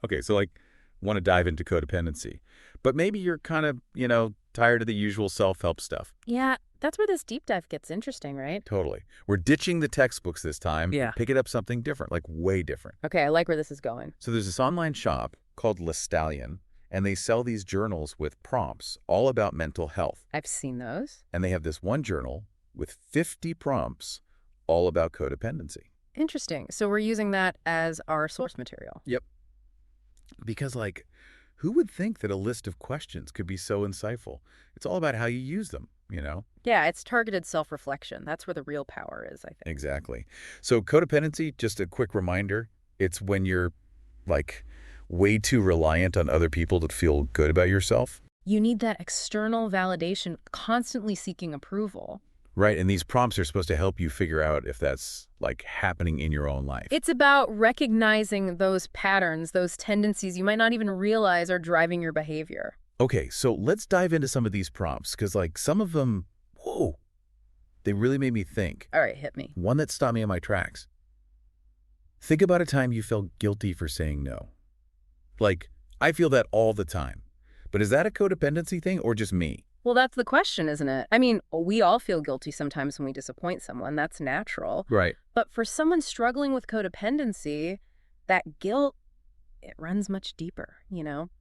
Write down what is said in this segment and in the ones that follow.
Okay, so like want to dive into codependency. But maybe you're kind of, tired of the usual self-help stuff. Yeah, that's where this deep dive gets interesting, right? Totally. We're ditching the textbooks this time, Yeah. picking up something different, like way different. Okay, I like where this is going. So there's this online shop called Lestallion, and they sell these journals with prompts all about mental health. I've seen those. And they have this one journal with 50 prompts all about codependency. Interesting. So we're using that as our source material. Yep. Because, like, who would think that a list of questions could be so insightful? It's all about how you use them. Yeah, it's targeted self-reflection. That's where the real power is, I think. Exactly. So codependency, just a quick reminder, it's when you're, like, way too reliant on other people to feel good about yourself. You need that external validation, constantly seeking approval. Right, and these prompts are supposed to help you figure out if that's, like, happening in your own life. It's about recognizing those patterns, those tendencies you might not even realize are driving your behavior. Okay, so let's dive into some of these prompts, because, like, some of them, whoa, they really made me think. All right, hit me. One that stopped me in my tracks. Think about a time you felt guilty for saying no. Like, I feel that all the time. But is that a codependency thing or just me? Well, that's the question, isn't it? I mean, we all feel guilty sometimes when we disappoint someone. That's natural. Right. But for someone struggling with codependency, that guilt, it runs much deeper.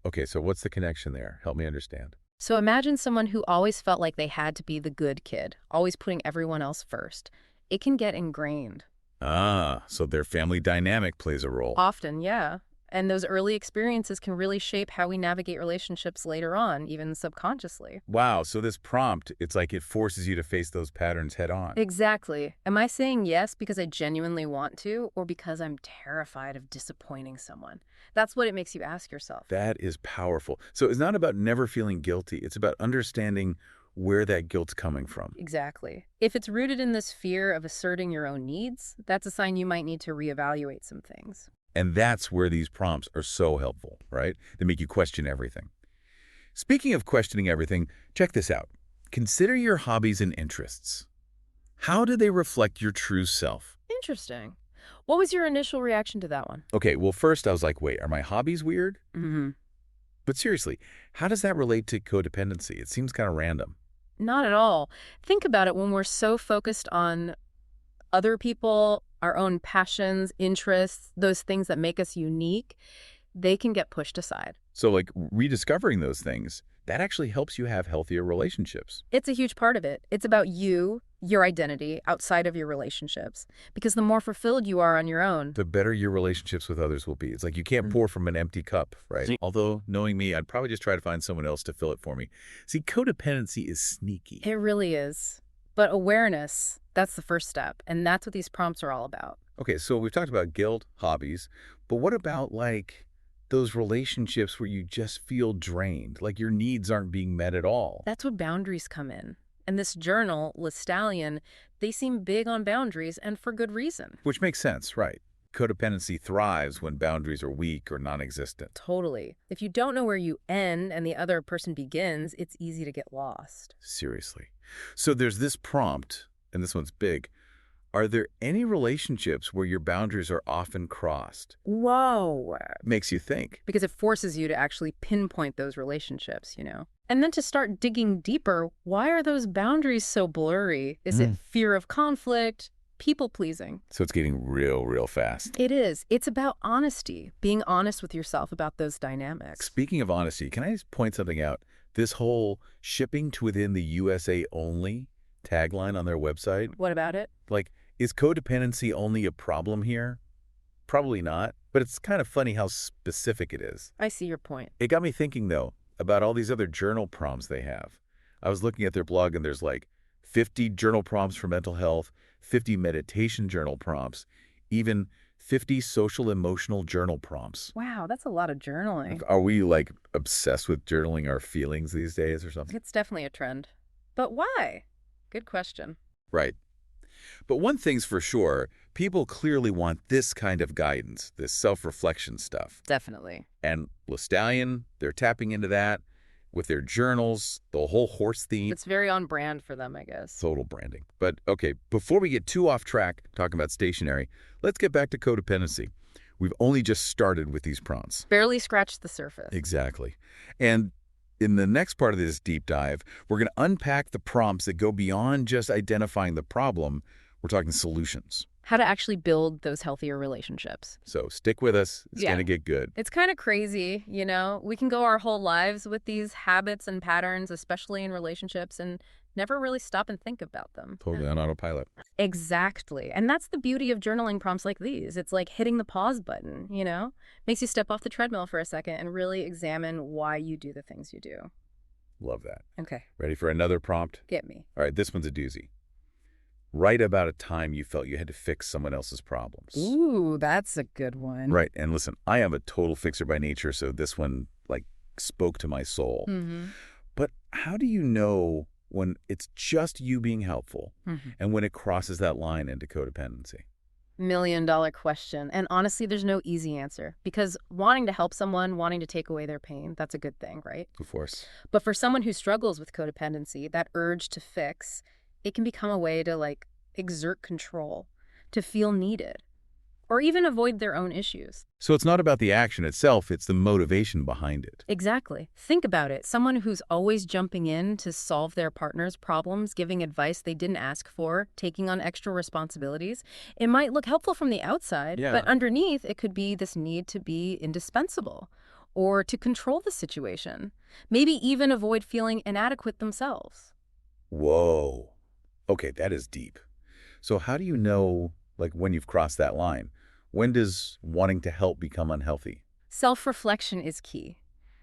Okay, so what's the connection there? Help me understand. So imagine someone who always felt like they had to be the good kid, always putting everyone else first. It can get ingrained. Ah, so their family dynamic plays a role. Often, yeah. And those early experiences can really shape how we navigate relationships later on, even subconsciously. Wow, so this prompt, it's like it forces you to face those patterns head on. Exactly. Am I saying yes because I genuinely want to, or because I'm terrified of disappointing someone? That's what it makes you ask yourself. That is powerful. So it's not about never feeling guilty. It's about understanding where that guilt's coming from. Exactly. If it's rooted in this fear of asserting your own needs, that's a sign you might need to reevaluate some things. And that's where these prompts are so helpful, right? They make you question everything. Speaking of questioning everything, check this out. Consider your hobbies and interests. How do they reflect your true self? Interesting. What was your initial reaction to that one? Okay, well, first I was like, wait, are my hobbies weird? Mm-hmm. But seriously, how does that relate to codependency? It seems kind of random. Not at all. Think about it when we're so focused on other people, our own passions, interests, those things that make us unique, they can get pushed aside. So, like, rediscovering those things, that actually helps you have healthier relationships. It's a huge part of it. It's about you, your identity, outside of your relationships. Because the more fulfilled you are on your own, The better your relationships with others will be. It's like you can't pour from an empty cup, right? See- Although, knowing me, I'd probably just try to find someone else to fill it for me. See, codependency is sneaky. it really is. But awareness, that's the first step. And that's what these prompts are all about. Okay, so we've talked about guilt, hobbies, but what about, like, those relationships where you just feel drained, like your needs aren't being met at all? That's where boundaries come in. And this journal, Lestallion, they seem big on boundaries and for good reason. Which makes sense, right? Codependency thrives when boundaries are weak or non-existent. Totally. If you don't know where you end and the other person begins, it's easy to get lost. Seriously. So there's this prompt, and this one's big. Are there any relationships where your boundaries are often crossed? Whoa. Makes you think. Because it forces you to actually pinpoint those relationships. And then to start digging deeper, why are those boundaries so blurry? Is it fear of conflict? People pleasing? So it's getting real fast. It is. It's about honesty, being honest with yourself about those dynamics. Speaking of honesty, can I just point something out? This whole shipping to within the USA only tagline on their website, What about it? like, is codependency only a problem here? Probably not, but it's kind of funny how specific it is. I see your point. It got me thinking, though, about all these other journal prompts they have. I was looking at their blog, and there's like 50 journal prompts for mental health, 50 meditation journal prompts, even 50 social emotional journal prompts. Wow, that's a lot of journaling. Are we, like, obsessed with journaling our feelings these days or something? It's definitely a trend. But why? Good question. Right. But one thing's for sure, people clearly want this kind of guidance, this self-reflection stuff. Definitely. And Lestallion, they're tapping into that with their journals, the whole horse theme. It's very on brand for them, I guess. Total branding. But okay, before we get too off track talking about stationery, let's get back to codependency. We've only just started with these prompts. Barely scratched the surface. Exactly. And in the next part of this deep dive, we're going to unpack the prompts that go beyond just identifying the problem. We're talking solutions. How to actually build those healthier relationships. So stick with us. It's going to get good. It's kind of crazy, you know? We can go our whole lives with these habits and patterns, especially in relationships, and never really stop and think about them. Totally on autopilot. Exactly. And that's the beauty of journaling prompts like these. It's like hitting the pause button, you know? Makes you step off the treadmill for a second and really examine why you do the things you do. Love that. Okay. Ready for another prompt? Get me. All right, this one's a doozy. Write about a time you felt you had to fix someone else's problems. Ooh, that's a good one. Right, and listen, I am a total fixer by nature, so this one, spoke to my soul. Mm-hmm. But how do you know when it's just you being helpful and when it crosses that line into codependency? $1 million question. And honestly, there's no easy answer because wanting to help someone, wanting to take away their pain, that's a good thing, right? Of course. But for someone who struggles with codependency, that urge to fix, it can become a way to exert control, to feel needed, or even avoid their own issues. So it's not about the action itself, it's the motivation behind it. Exactly. Think about it. Someone who's always jumping in to solve their partner's problems, giving advice they didn't ask for, taking on extra responsibilities, it might look helpful from the outside, but underneath it could be this need to be indispensable or to control the situation, maybe even avoid feeling inadequate themselves. Whoa. Okay, that is deep. So how do you know, when you've crossed that line? When does wanting to help become unhealthy? Self-reflection is key.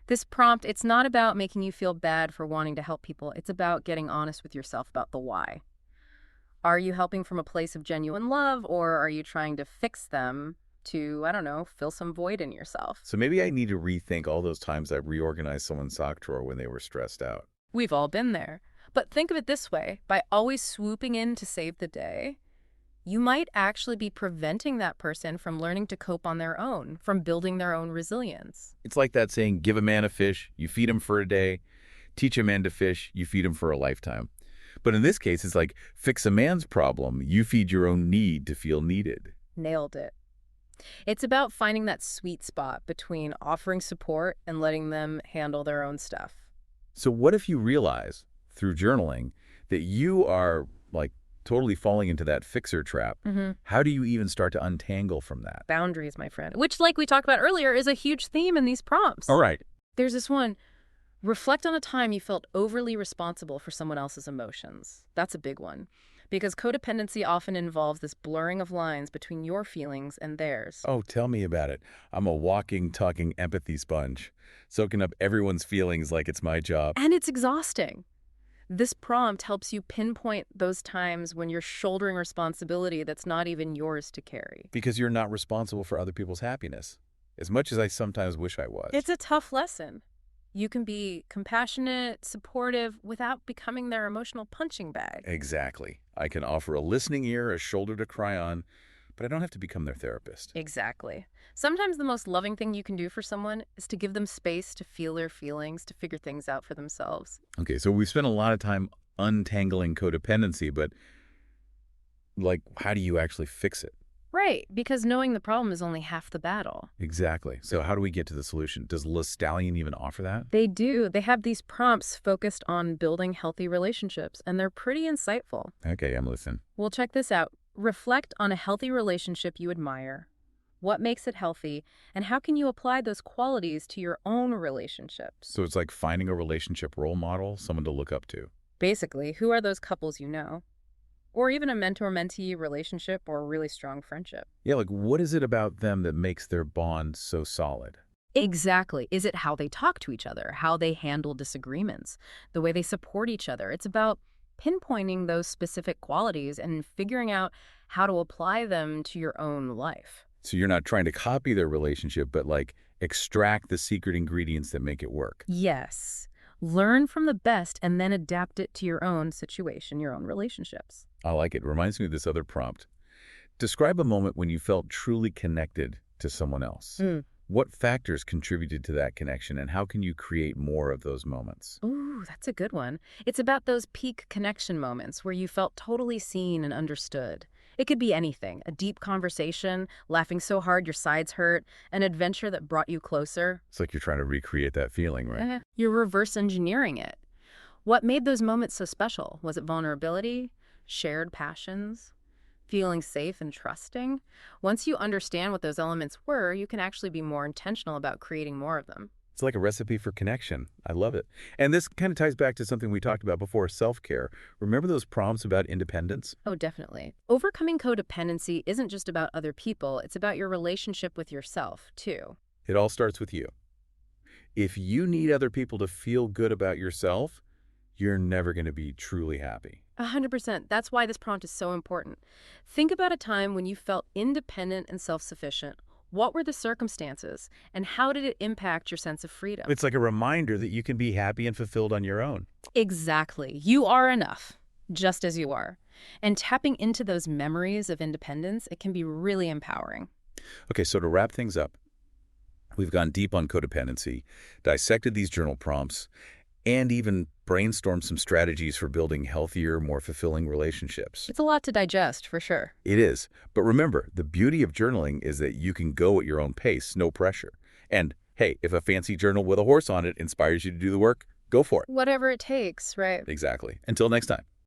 This prompt, it's not about making you feel bad for wanting to help people. It's about getting honest with yourself about the why. Are you helping from a place of genuine love, or are you trying to fix them to, I don't know, fill some void in yourself? So maybe I need to rethink all those times I reorganized someone's sock drawer when they were stressed out. We've all been there. But think of it this way. By always swooping in to save the day, you might actually be preventing that person from learning to cope on their own, from building their own resilience. It's like that saying, give a man a fish, you feed him for a day. Teach a man to fish, you feed him for a lifetime. But in this case, it's like fix a man's problem, you feed your own need to feel needed. Nailed it. It's about finding that sweet spot between offering support and letting them handle their own stuff. So what if you realize, through journaling, that you are, totally falling into that fixer trap? How do you even start to untangle from that? Boundaries, my friend, which, like we talked about earlier, is a huge theme in these prompts. All right. There's this one. Reflect on a time you felt overly responsible for someone else's emotions. That's a big one. Because codependency often involves this blurring of lines between your feelings and theirs. Oh, tell me about it. I'm a walking, talking empathy sponge, soaking up everyone's feelings like it's my job. And it's exhausting. This prompt helps you pinpoint those times when you're shouldering responsibility that's not even yours to carry. Because you're not responsible for other people's happiness, as much as I sometimes wish I was. It's a tough lesson. You can be compassionate, supportive, without becoming their emotional punching bag. Exactly. I can offer a listening ear, a shoulder to cry on, but I don't have to become their therapist. Exactly. Sometimes the most loving thing you can do for someone is to give them space to feel their feelings, to figure things out for themselves. Okay, so we've spent a lot of time untangling codependency, but, how do you actually fix it? Right, because knowing the problem is only half the battle. Exactly. So how do we get to the solution? Does Lestallion even offer that? They do. They have these prompts focused on building healthy relationships, and they're pretty insightful. Okay, I'm listening. Well, check this out. Reflect on a healthy relationship you admire. What makes it healthy, and how can you apply those qualities to your own relationships? So it's like finding a relationship role model, someone to look up to. Basically, who are those couples you know? Or even a mentor-mentee relationship or a really strong friendship. Yeah, what is it about them that makes their bond so solid? Exactly. Is it how they talk to each other, how they handle disagreements, the way they support each other? It's about pinpointing those specific qualities and figuring out how to apply them to your own life. So you're not trying to copy their relationship, but extract the secret ingredients that make it work. Yes. Learn from the best and then adapt it to your own situation, your own relationships. I like it. Reminds me of this other prompt. Describe a moment when you felt truly connected to someone else. What factors contributed to that connection, and how can you create more of those moments? Ooh, that's a good one. It's about those peak connection moments where you felt totally seen and understood. It could be anything, a deep conversation, laughing so hard your sides hurt, an adventure that brought you closer. It's like you're trying to recreate that feeling, right? You're reverse engineering it. What made those moments so special? Was it vulnerability? Shared passions? Feeling safe and trusting? Once you understand what those elements were, you can actually be more intentional about creating more of them. It's like a recipe for connection. I love it. And this kind of ties back to something we talked about before, self-care. Remember those prompts about independence? Oh, definitely. Overcoming codependency isn't just about other people, it's about your relationship with yourself, too. It all starts with you. If you need other people to feel good about yourself, you're never going to be truly happy. 100%. That's why this prompt is so important. Think about a time when you felt independent and self-sufficient. What were the circumstances, and how did it impact your sense of freedom? It's like a reminder that you can be happy and fulfilled on your own. Exactly. You are enough, just as you are. And tapping into those memories of independence, it can be really empowering. Okay, so to wrap things up, we've gone deep on codependency, dissected these journal prompts, and even brainstormed some strategies for building healthier, more fulfilling relationships. It's a lot to digest, for sure. It is. But remember, the beauty of journaling is that you can go at your own pace, no pressure. And hey, if a fancy journal with a horse on it inspires you to do the work, go for it. Whatever it takes, right? Exactly. Until next time.